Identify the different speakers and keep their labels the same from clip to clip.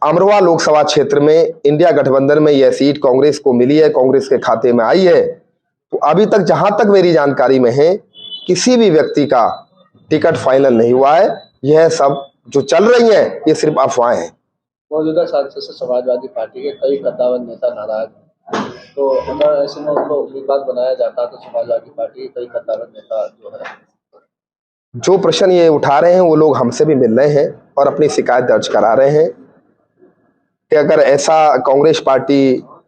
Speaker 1: अमरोहा लोकसभा क्षेत्र में इंडिया गठबंधन में यह सीट कांग्रेस को मिली है, कांग्रेस के खाते में आई है। तो अभी तक जहां तक मेरी जानकारी में है, किसी भी व्यक्ति का टिकट फाइनल नहीं हुआ है। यह सब जो चल रही है ये सिर्फ अफवाहें हैं।
Speaker 2: मौजूदा सांसद से समाजवादी पार्टी के कई कद्दावर नेता नाराज हैं, तो अगर ऐसे में उनको उम्मीदवार बनाया जाता तो समाजवादी पार्टी के कई कद्दावर नेता जो है,
Speaker 1: जो प्रश्न ये उठा रहे हैं वो लोग हमसे भी मिल रहे हैं और अपनी शिकायत दर्ज करा रहे हैं कि अगर ऐसा कांग्रेस पार्टी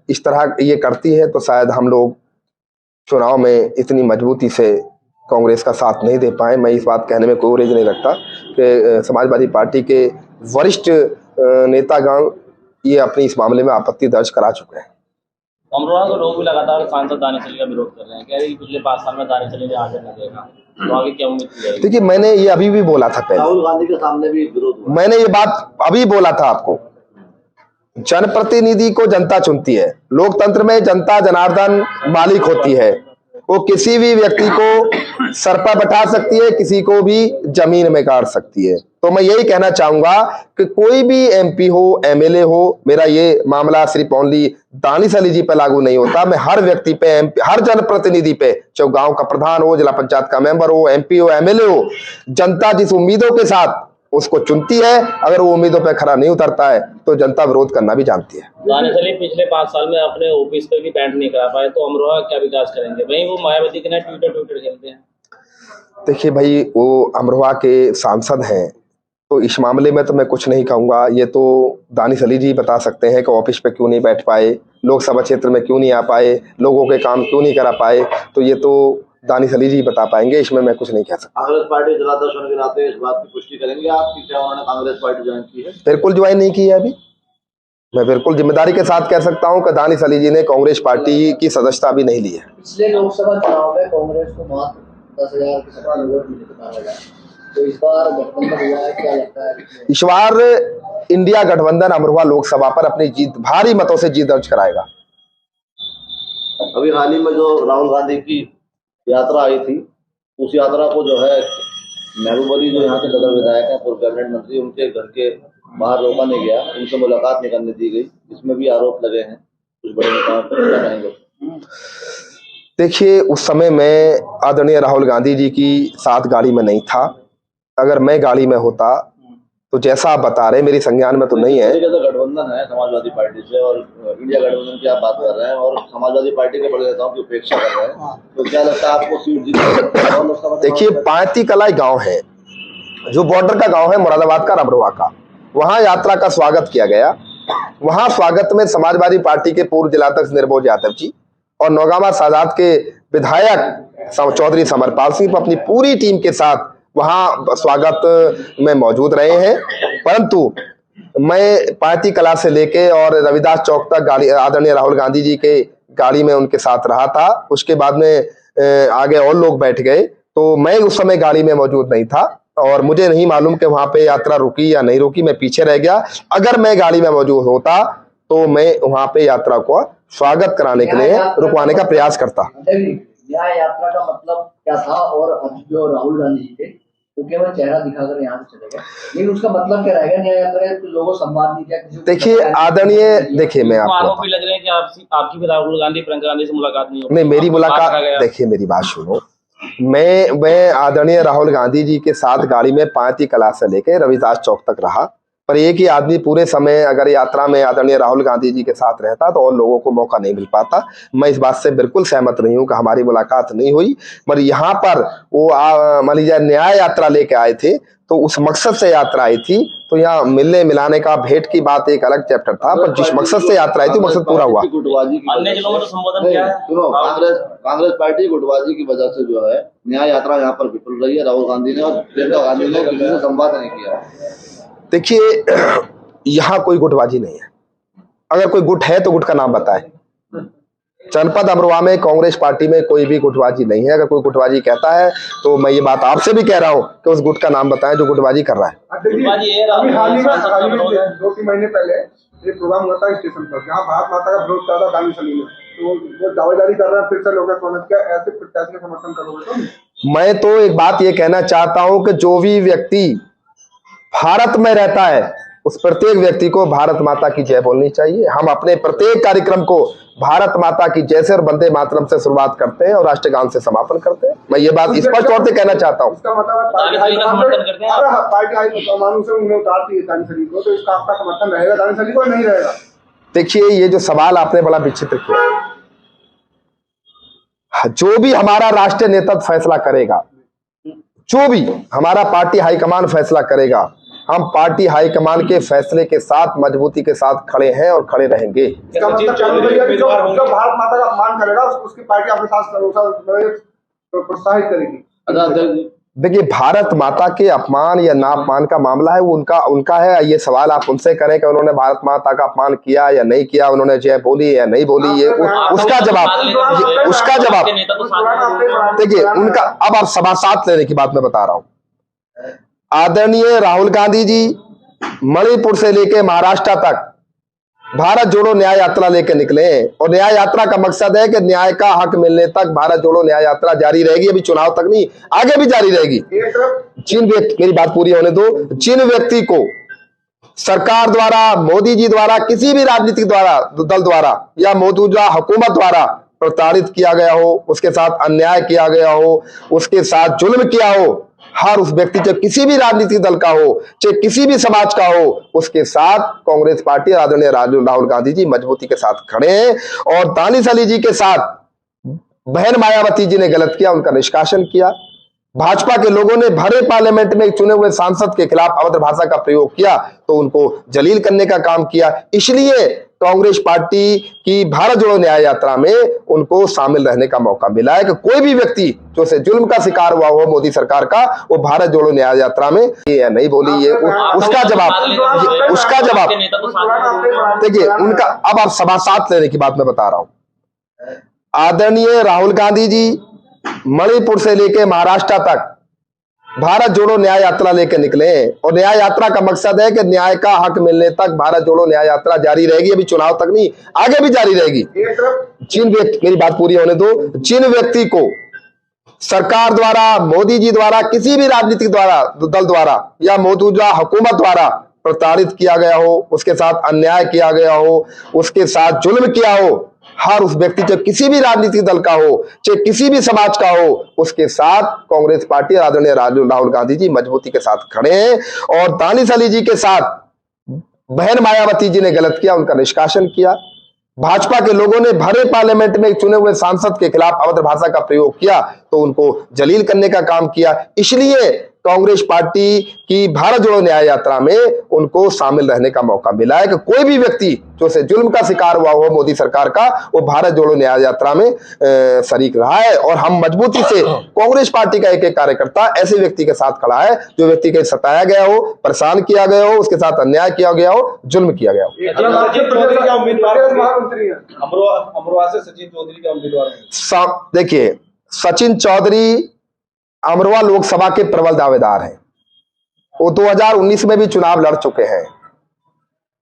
Speaker 1: इस तरह ये करती है तो शायद हम लोग चुनाव में इतनी मजबूती से कांग्रेस का साथ नहीं दे पाए। मैं इस बात कहने में कोई रेज नहीं रखता कि समाजवादी पार्टी के वरिष्ठ नेतागण ये अपनी इस मामले में आपत्ति दर्ज करा चुके हैं।
Speaker 3: अमरोहा को लोग भी लगातार सांसद दानिश अली का विरोध कर रहे हैं, कह रहे हैं कि पिछले 5 साल में दानिश अली ने आगे नहीं देखा, तो आगे क्या उम्मीद की जाएगी?
Speaker 1: देखिए, मैंने ये अभी भी बोला था, पहले
Speaker 2: राहुल गांधी के सामने भी विरोध हुआ।
Speaker 1: मैंने ये बात अभी बोला था आपको, जनप्रतिनिधि को जनता चुनती है। लोकतंत्र में जनता जनार्दन मालिक होती है। वो किसी भी व्यक्ति को सर पर बैठा सकती है, किसी को भी जमीन में गाड़ सकती है। तो मैं यही कहना चाहूंगा कि कोई भी एमपी हो, एमएलए हो, मेरा ये मामला सिर्फ ओनली दानिश अली जी पे लागू नहीं होता। मैं हर व्यक्ति पे, हर जनप्रतिनिधि पे, चाहे गांव का प्रधान हो, जिला पंचायत का मेंबर हो, एमपी हो, एमएलए हो, जनता जिस उम्मीदों के साथ उसको चुनती है, अगर वो उम्मीदों पे खरा नहीं उतरता है तो जनता विरोध करना भी जानती है।
Speaker 3: दानिश अली पिछले 5 साल में अपने ऑफिस पे भी पेंट नहीं करा पाए, तो अमरोहा क्या विकास करेंगे? वहीं वो मायावती के ना ट्विटर खेलते हैं।
Speaker 1: देखिए भाई, वो अमरोहा के सांसद हैं, तो इस मामले में तो मैं कुछ नहीं कहूँगा। ये तो दानिश अली जी बता सकते हैं कि ऑफिस पे क्यों नहीं बैठ पाए, लोकसभा क्षेत्र में क्यों नहीं आ पाए, लोगों के काम क्यों नहीं करा पाए, तो ये तो दानिश अली जी बता पाएंगे, इसमें मैं कुछ नहीं कह सकता।
Speaker 2: कांग्रेस पार्टी जिलाध्यक्ष होने के नाते इस बात की पुष्टि करेंगे आप कि क्या उन्होंने कांग्रेस पार्टी ज्वाइन की है?
Speaker 1: बिल्कुल ज्वाइन नहीं की है अभी। मैं बिल्कुल जिम्मेदारी के साथ कह सकता हूं कि दानिश अली जी ने कांग्रेस पार्टी की सदस्यता अभी नहीं ली है।
Speaker 2: पिछले लोकसभा चुनाव में कांग्रेस को मात्र 10,000 के समान वोट मिले थे, माना गया। तो इस बार गठबंधन हुआ है, क्या लगता है?
Speaker 1: इस बार इंडिया गठबंधन अमरोहा लोकसभा पर अपनी जीत, भारी मतों से जीत दर्ज कराएगा।
Speaker 2: अभी हाल ही में जो राहुल गांधी की यात्रा आई थी, उस यात्रा को जो है महबूब अली जो यहाँ के नगर विधायक हैं, पूर्व कैबिनेट मंत्री, उनके घर के बाहर रोका नहीं गया, उनसे मुलाकात नहीं करने दी गई। इसमें भी आरोप लगे हैं कुछ बड़े नेताओं पर, क्या कहेंगे?
Speaker 1: देखिए, उस समय मैं आदरणीय राहुल गांधी जी की साथ गाड़ी में नहीं था। अगर मैं गाड़ी में होता तो जैसा आप बता रहे हैं, मेरी संज्ञान में तो नहीं है।
Speaker 2: गठबंधन है समाजवादी पार्टी से और इंडिया गठबंधन की आप बात कर रहे हैं और समाजवादी पार्टी के बड़े नेताओं की उपेक्षा कर रहे हैं, तो क्या लगता है आपको सीट जीत?
Speaker 1: देखिए, पांती कलाई गांव है, जो बॉर्डर का गांव है मुरादाबाद का, अमरोहा का, वहां यात्रा का स्वागत किया गया। वहां स्वागत में समाजवादी पार्टी के पूर्व जिलाध्यक्ष निर्मोह यादव जी और नौगामा सादात के विधायक चौधरी समरपाल सिंह अपनी पूरी टीम के साथ वहां स्वागत में मौजूद रहे हैं। परंतु मैं पार्टी कला से लेके और रविदास चौक तक गाड़ी, आदरणीय राहुल गांधी जी के गाड़ी में उनके साथ रहा था। उसके बाद में आगे और लोग बैठ गए, तो मैं उस समय गाड़ी में मौजूद नहीं था और मुझे नहीं मालूम कि वहां पे यात्रा रुकी या नहीं रुकी। मैं पीछे रह गया। अगर मैं गाड़ी में मौजूद होता तो मैं वहां पे यात्रा को स्वागत कराने के लिए रुकवाने का प्रयास करता।
Speaker 2: न्याय यात्रा का मतलब क्या था? और जो राहुल गांधी जी थे तो केवल चेहरा दिखाकर यहाँ से चले गए, लेकिन उसका मतलब क्या रहेगा? न्याय यात्रा तो लोगों सम्मान नहीं किया। देखिए
Speaker 1: आदरणीय, देखिए मैं
Speaker 3: आपको लग रहा है कि आपकी भी राहुल गांधी, प्रियंका गांधी से मुलाकात नहीं
Speaker 1: नहीं, मेरी मुलाकात, देखिए मेरी बात सुनो, मैं आदरणीय राहुल गांधी जी के साथ गाड़ी में पांती कला से लेके रविदास चौक तक रहा, पर एक ही आदमी पूरे समय अगर यात्रा में आदरणीय राहुल गांधी जी के साथ रहता तो और लोगों को मौका नहीं मिल पाता। मैं इस बात से बिल्कुल सहमत नहीं हूं कि हमारी मुलाकात नहीं हुई। पर यहाँ पर वो मान लीजिए न्याय यात्रा लेके आए थे, तो उस मकसद से यात्रा आई थी। तो यहाँ मिलने मिलाने का, भेंट की बात एक अलग चैप्टर था, पर जिस मकसद से यात्रा आई थी मकसद पूरा हुआ।
Speaker 3: अन्य जिलों में तो संबोधन किया है।
Speaker 2: कांग्रेस पार्टी गुटबाजी की वजह से जो है न्याय यात्रा यहाँ पर विफल रही है। राहुल गांधी ने और प्रियंका गांधी ने किसी से संवाद नहीं किया।
Speaker 1: देखिए, यहाँ कोई गुटबाजी नहीं है। अगर कोई गुट है तो गुट का नाम बताए। जनपद अमरोहा में कांग्रेस पार्टी में कोई भी गुटबाजी नहीं है। अगर कोई गुटबाजी कहता है तो मैं ये बात आपसे भी कह रहा हूँ कि उस गुट का नाम बताएं जो गुटबाजी कर रहा है।
Speaker 4: हाल ही में 2-3 महीने पहले एक प्रोग्राम हुआ था स्टेशन पर, जहाँ भारत माता का विरोध किया था दानिश अली ने, तो वो दावेदारी कर रहा है फिर से लोगों का स्वागत किया। ऐसे प्रत्याशी का समर्थन करोगे? तो
Speaker 1: मैं तो एक बात ये कहना चाहता हूँ कि जो भी व्यक्ति भारत में रहता है उस प्रत्येक व्यक्ति को भारत माता की जय बोलनी चाहिए। हम अपने प्रत्येक कार्यक्रम को भारत माता की जय से और वंदे मातरम से शुरुआत करते हैं और राष्ट्रगान से समापन करते हैं। मैं ये बात स्पष्ट तौर से कहना चाहता हूँ।
Speaker 4: इसका मतलब पार्टी हाईकमान से उन्हें उतारती है दानिश अली को, तो इसका आपका समर्थन रहेगा दानिश अली को नहीं रहेगा?
Speaker 1: देखिए, ये जो सवाल आपने बड़ा विचित्र किया, जो भी हमारा राष्ट्रीय नेतृत्व फैसला करेगा, जो भी हमारा पार्टी हाईकमान फैसला करेगा, हम पार्टी हाईकमान के फैसले के साथ मजबूती के साथ खड़े हैं और खड़े रहेंगे।
Speaker 4: इसका मतलब जो भारत माता का अपमान करेगा उसकी पार्टी आपके साथ प्रोत्साहित करेगी।
Speaker 1: देखिए, भारत माता के अपमान या नापमान का मामला है, वो उनका है। ये सवाल आप उनसे करें कि उन्होंने भारत माता का अपमान किया या नहीं किया, उन्होंने जय बोली या नहीं बोली, ये उसका जवाब देखिए उनका। अब आप सभा साथ लेने की बात मैं बता रहा हूं। आदरणीय राहुल गांधी जी मणिपुर से लेके महाराष्ट्र तक भारत जोड़ो न्याय यात्रा लेके निकले, और न्याय यात्रा का मकसद है कि न्याय का हक मिलने तक भारत जोड़ो न्याय यात्रा जारी रहेगी। अभी चुनाव तक नहीं, आगे भी जारी रहेगी। जिन व्यक्ति, मेरी बात पूरी होने दो, जिन व्यक्ति को सरकार द्वारा, मोदी जी द्वारा, किसी भी राजनीतिक दल द्वारा या मौजूदा हुकूमत द्वारा प्रताड़ित किया गया हो, उसके साथ अन्याय किया गया हो, उसके साथ जुल्म किया हो, हर उस व्यक्ति, चाहे किसी भी राजनीतिक दल का हो, चाहे किसी भी समाज का हो, उसके साथ कांग्रेस पार्टी आदरणीय राहुल गांधी जी मजबूती के साथ खड़े हैं। और दानिश अली जी के साथ बहन मायावती जी ने गलत किया, उनका निष्कासन किया। भाजपा के लोगों ने भरे पार्लियामेंट में एक चुने हुए सांसद के खिलाफ अभद्र भाषा का प्रयोग किया, तो उनको जलील करने का काम किया। इसलिए कांग्रेस पार्टी की भारत जोड़ो न्याय यात्रा में उनको शामिल रहने का मौका मिला है कि कोई भी व्यक्ति जो से जुल्म का शिकार हुआ हो मोदी सरकार का, वो भारत जोड़ो न्याय यात्रा में ये नहीं बोली, ये उसका जवाब देखिए उनका। अब आप सभा साथ लेने की बात मैं बता रहा हूं। आदरणीय राहुल गांधी जी मणिपुर से लेके महाराष्ट्र तक भारत जोड़ो न्याय यात्रा लेके निकले, और न्याय यात्रा का मकसद है कि न्याय का हक मिलने तक भारत जोड़ो न्याय यात्रा जारी रहेगी। अभी चुनाव तक नहीं, आगे भी जारी रहेगी। जिन व्यक्ति, मेरी बात पूरी होने दो, जिन व्यक्ति को सरकार द्वारा, मोदी जी द्वारा, किसी भी राजनीतिक दल द्वारा या मौजूदा हुकूमत द्वारा प्रताड़ित किया गया हो, उसके साथ अन्याय किया गया हो, उसके साथ जुल्म किया हो, हर उस व्यक्ति, चाहे किसी भी राजनीतिक दल का हो, चाहे किसी भी समाज का हो, उसके साथ कांग्रेस पार्टी आदरणीय राहुल गांधी जी मजबूती के साथ खड़े हैं। और दानिश अली जी के साथ बहन मायावती जी ने गलत किया, उनका निष्कासन किया। भाजपा के लोगों ने भरे पार्लियामेंट में एक चुने हुए सांसद के खिलाफ अभद्र भाषा का प्रयोग किया, तो उनको जलील करने का काम किया। इसलिए कांग्रेस पार्टी की भारत जोड़ो न्याय यात्रा में उनको शामिल रहने का मौका मिला है कि कोई भी व्यक्ति जो से जुल्म का शिकार हुआ हो मोदी सरकार का, वो भारत जोड़ो न्याय यात्रा में शरीक रहा है। और हम मजबूती से कांग्रेस पार्टी का एक एक कार्यकर्ता ऐसे व्यक्ति के साथ खड़ा है जो व्यक्ति के सताया गया हो, परेशान किया गया हो, उसके साथ अन्याय किया गया हो, जुल्म किया गया हो।
Speaker 4: अमरोहा से सचिन चौधरी का उम्मीदवार,
Speaker 1: देखिए सचिन चौधरी अमरोहा लोकसभा के प्रबल दावेदार हैं। वो 2019 में भी चुनाव लड़ चुके हैं।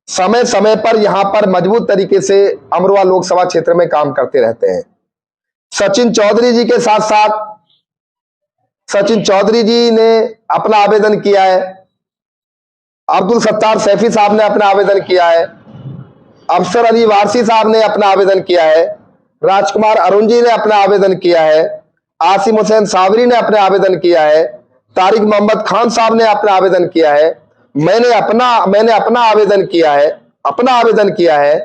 Speaker 1: समय समय पर यहां पर मजबूत तरीके से अमरोहा लोकसभा क्षेत्र में काम करते रहते हैं। सचिन चौधरी जी के साथ साथ सचिन चौधरी जी ने अपना आवेदन किया है, अब्दुल सत्तार सैफी साहब ने अपना आवेदन किया है, अफसर अली वारसी साहब ने अपना आवेदन किया है, राजकुमार अरुण जी ने अपना आवेदन किया है, आसिम हुसैन सावरी ने अपना आवेदन किया है, तारिक मोहम्मद खान साहब ने अपना आवेदन किया है, मैंने अपना आवेदन किया है।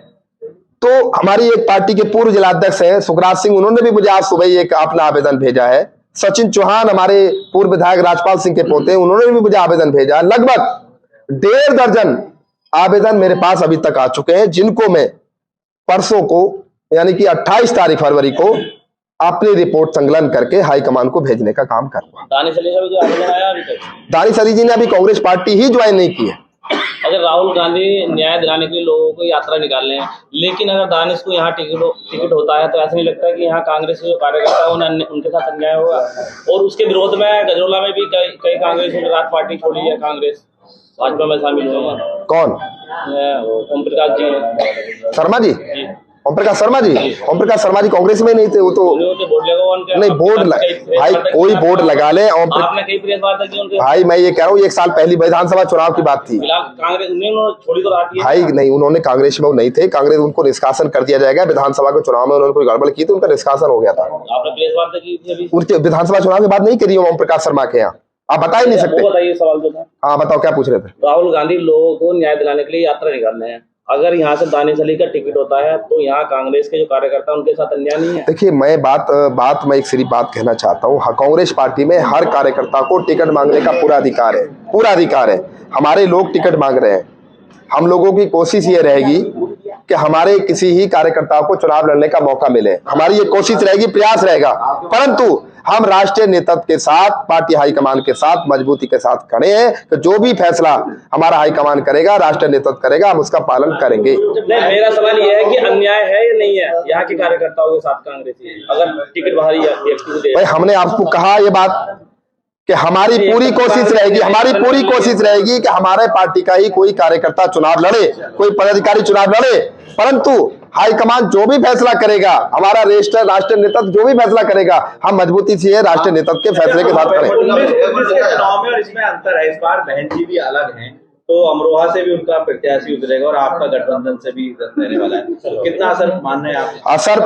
Speaker 1: तो हमारी एक पार्टी के पूर्व जिलाध्यक्ष हैं सुखराज सिंह, उन्होंने भी मुझे आज सुबह एक अपना आवेदन भेजा है। सचिन चौहान हमारे पूर्व विधायक राजपाल सिंह के पोते, उन्होंने भी मुझे आवेदन भेजा है। लगभग 1.5 दर्जन आवेदन मेरे पास अभी तक आ चुके हैं, जिनको मैं परसों को यानी कि 28 तारीख फरवरी को अपनी रिपोर्ट संकलन करके हाईकमान को भेजने का काम करूंगा।
Speaker 3: दानिश अली का भी आवेदन आया अभी तक?
Speaker 1: दानिश अली जी ने अभी कांग्रेस पार्टी ही ज्वाइन नहीं की है।
Speaker 3: अगर राहुल गांधी न्याय दिलाने के लिए लोगों को यात्रा निकाल रहे हैं, लेकिन अगर दानिश को यहाँ टिकट होता है, तो ऐसा नहीं लगता है कि यहाँ कांग्रेस के जो कार्यकर्ता है उनके साथ अन्याय होगा? और उसके विरोध में गजरोला में भी कई कांग्रेस ने रात पार्टी छोड़ी है, कांग्रेस भाजपा में शामिल हुए हैं।
Speaker 1: कौन?
Speaker 3: ओम प्रकाश जी,
Speaker 1: शर्मा जी। ओम प्रकाश शर्मा जी कांग्रेस में नहीं थे, वो तो
Speaker 3: बोर्ड लगा हुआ उनके।
Speaker 1: नहीं बोर्ड भाई कोई बोर्ड लगा ले।
Speaker 3: आपने कई प्रेस वार्ता की उनके।
Speaker 1: भाई मैं ये कह रहा हूँ 1 साल पहली विधानसभा चुनाव की बात थी।
Speaker 3: फिलहाल कांग्रेस उन्होंने छोड़ी तो रात है
Speaker 1: भाई नहीं, उन्होंने कांग्रेस में वो नहीं थे, कांग्रेस उनको निष्कासन कर दिया जाएगा। विधानसभा के चुनाव में उन्होंने कोई गड़बड़ की तो उनका निष्कासन हो गया था।
Speaker 3: आपने प्रेस वार्ता की थी अभी?
Speaker 1: उनके विधानसभा चुनाव की बात नहीं करी ओम प्रकाश शर्मा के यहाँ, आप बता ही नहीं सकते।
Speaker 3: वो बताइए सवाल जो था।
Speaker 1: हाँ बताओ क्या पूछ रहे थे।
Speaker 3: राहुल गांधी लोगों को न्याय दिलाने के लिए यात्रा निकाल रहे हैं, अगर यहाँ से दानिश अली का टिकट होता है तो यहाँ कांग्रेस के जो कार्यकर्ता हैं उनके साथ अन्याय नहीं है?
Speaker 1: देखिए मैं मैं एक सिर्फ बात कहना चाहता हूँ, कांग्रेस पार्टी में हर कार्यकर्ता को टिकट मांगने का पूरा अधिकार है। हमारे लोग टिकट मांग रहे हैं, हम लोगों की कोशिश ये रहेगी कि हमारे किसी ही कार्यकर्ता को चुनाव लड़ने का मौका मिले, हमारी ये कोशिश रहेगी, प्रयास रहेगा। परंतु हम राष्ट्रीय नेतृत्व के साथ, पार्टी हाईकमान के साथ मजबूती के साथ खड़े हैं कि जो भी फैसला हमारा हाईकमान करेगा, राष्ट्रीय नेतृत्व करेगा, हम उसका पालन करेंगे।
Speaker 3: नहीं, मेरा सवाल यह है कि अन्याय है या नहीं है यहाँ के कार्यकर्ताओं के साथ कांग्रेस अगर टिकट बाहरी
Speaker 1: भाई हमने आपको कहा ये बात कि हमारी पूरी कोशिश रहेगी कि हमारे पार्टी का ही कोई कार्यकर्ता चुनाव लड़े, कोई पदाधिकारी चुनाव लड़े, परंतु हाईकमान जो भी फैसला करेगा, हमारा राष्ट्रीय नेतृत्व जो भी फैसला करेगा, हम मजबूती से राष्ट्रीय नेतृत्व के फैसले के साथ करें।
Speaker 5: चुनाव में और इसमें अंतर है, इस बार बहन जी भी अलग हैं, तो अमरोहा से भी उनका प्रत्याशी उतरेगा और आपका गठबंधन से भी रहने वाला है, तो कितना असर मान रहे हैं आप?
Speaker 1: असर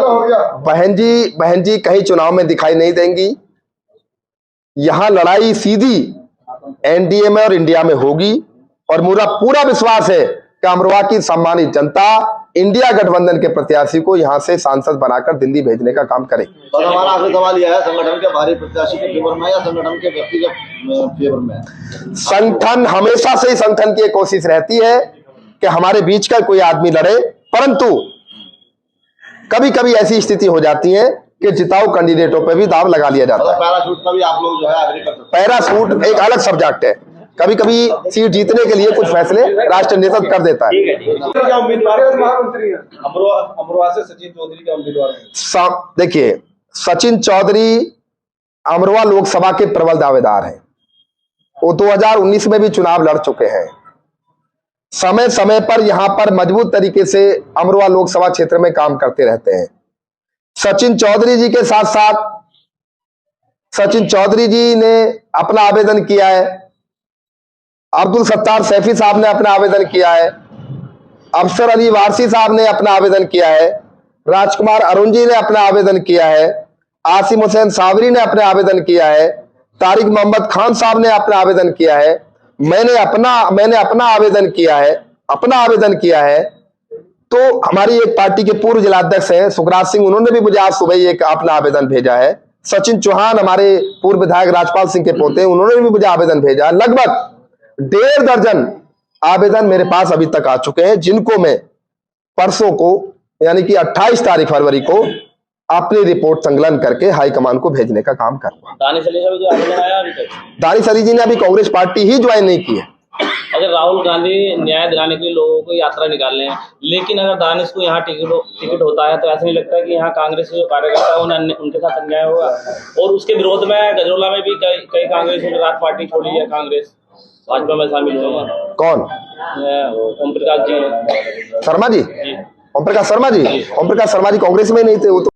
Speaker 1: बहन जी कहीं चुनाव में दिखाई नहीं देंगी। यहाँ लड़ाई सीधी एनडीए में और इंडिया में होगी और मेरा पूरा विश्वास है कि अमरोहा की सम्मानित जनता इंडिया गठबंधन के प्रत्याशी को यहाँ से सांसद बनाकर दिल्ली भेजने का काम करे।
Speaker 2: और हमारा आखिरी सवाल यह है, संगठन के बाहरी प्रत्याशी के फेवर में या संगठन के व्यक्ति के फेवर में?
Speaker 1: संगठन हमेशा से ही संगठन की कोशिश रहती है कि हमारे बीच का कोई आदमी लड़े, परंतु कभी कभी ऐसी स्थिति हो जाती है कि जिताऊ कैंडिडेटों पे भी दाव लगा लिया जाता है।
Speaker 2: पैराशूट का भी आप लोग जो है आगे कर सकते हैं।
Speaker 1: पैराशूट एक अलग सब्जेक्ट है, कभी कभी सीट जीतने के लिए कुछ फैसले राष्ट्रीय नेतृत्व कर देता है।
Speaker 5: क्या उम्मीदवार
Speaker 4: महामंत्री है
Speaker 5: अमरोहा से सचिन चौधरी का उम्मीदवार?
Speaker 1: देखिए सचिन चौधरी अमरोहा लोकसभा के प्रबल दावेदार हैं, वो 2019 में भी चुनाव लड़ चुके हैं। समय समय पर यहां पर मजबूत तरीके से अमरोहा लोकसभा क्षेत्र में काम करते रहते हैं। सचिन चौधरी जी के साथ साथ सचिन चौधरी जी ने अपना आवेदन किया है, अब्दुल सत्तार सैफी साहब ने अपना आवेदन किया है, अफसर अली वारसी साहब ने अपना आवेदन किया है, राजकुमार अरुण जी ने अपना आवेदन किया है, आसिम हुसैन सावरी ने अपना आवेदन किया है, तारिक मोहम्मद खान साहब ने अपना आवेदन किया है, मैंने अपना आवेदन किया है। तो हमारी एक पार्टी के पूर्व जिलाध्यक्ष हैं सुखराज सिंह, उन्होंने भी मुझे आज सुबह एक अपना आवेदन भेजा है। सचिन चौहान हमारे पूर्व विधायक राजपाल सिंह के पोते हैं, उन्होंने भी मुझे आवेदन भेजा है। लगभग 1.5 दर्जन आवेदन मेरे पास अभी तक आ चुके हैं, जिनको मैं परसों को यानी कि 28 तारीख फरवरी को अपनी रिपोर्ट संकलन करके हाईकमान को भेजने का काम करूंगा।
Speaker 3: दानिश अली का भी जो आवेदन आया अभी तक?
Speaker 1: दानिश अली जी ने अभी कांग्रेस पार्टी ही ज्वाइन नहीं की है।
Speaker 3: अगर राहुल गांधी न्याय दिलाने के लिए लोगों को यात्रा निकाल रहे हैं, लेकिन अगर दानिश को यहाँ टिकट होता है तो ऐसा नहीं लगता है कि यहाँ कांग्रेस के जो कार्यकर्ता है उनके साथ अन्याय होगा? और उसके विरोध में गजरोला में भी कई कांग्रेस ने रात पार्टी छोड़ी है, कांग्रेस भाजपा में शामिल हुआ।
Speaker 1: कौन?
Speaker 3: ओम प्रकाश जी
Speaker 1: शर्मा जी? ओम प्रकाश शर्मा जी कांग्रेस में नहीं थे, वो तो